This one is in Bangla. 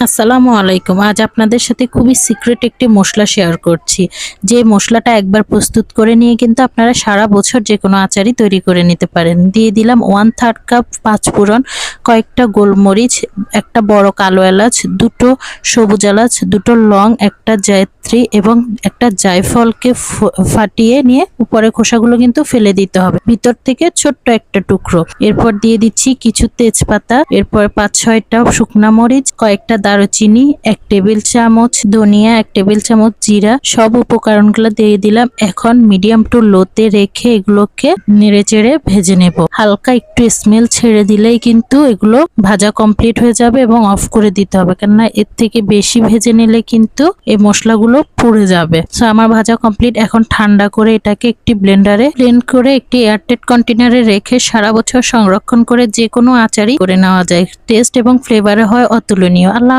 আসসালামু আলাইকুম। আজ আপনাদের সাথে খুবই সিক্রেট একটি মসলা শেয়ার করছি। যে মসলাটা একবার প্রস্তুত করে নিয়ে কিন্তু আপনারা সারা বছর যেকোনো আচারই তৈরি করে নিতে পারেন। দিয়ে দিলাম 1/3 কাপ পাঁচফোড়ন, কয়েকটা গোলমরিচ, একটা বড় কালো এলাচ, দুটো সবুজ এলাচ, দুটো লং, একটা জয়ত্রী এবং একটা জায়ফলকে ফাটিয়ে নিয়ে উপরে খোসাগুলো কিন্তু ফেলে দিতে হবে, ভিতর থেকে ছোট্ট একটা টুকরো। এরপর দিয়ে দিচ্ছি কিছু তেজপাতা, এরপর 5-6টা শুকনা মরিচ, কয়েকটা দারুচিনি, 1 টেবিল চামচ ধনিয়া, 1 টেবিল চামচ জিরা, সব উপকরণগুলো দিয়ে দিলাম। এখন মিডিয়াম টু লোতে রেখে এগুলোকে নেড়েচেড়ে ভেজে নেব। হালকা একটু স্মেল ছেড়ে দিলেই কিন্তু এগুলো ভাজা কমপ্লিট হয়ে যাবে এবং অফ করে দিতে হবে, কেননা এর থেকে বেশি ভেজে নিলে কিন্তু এই মশলাগুলো পুড়ে যাবে। সো আমার ভাজা কমপ্লিট। এখন ঠান্ডা করে এটাকে একটি ব্লেন্ডারে ব্লেন্ড করে একটি এয়ারটাইট কন্টেনারে রেখে সারা বছর সংরক্ষণ করে যে কোনো আচারই করে নেওয়া যায়। টেস্ট এবং ফ্লেভারে হয় অতুলনীয়। আল্লাহ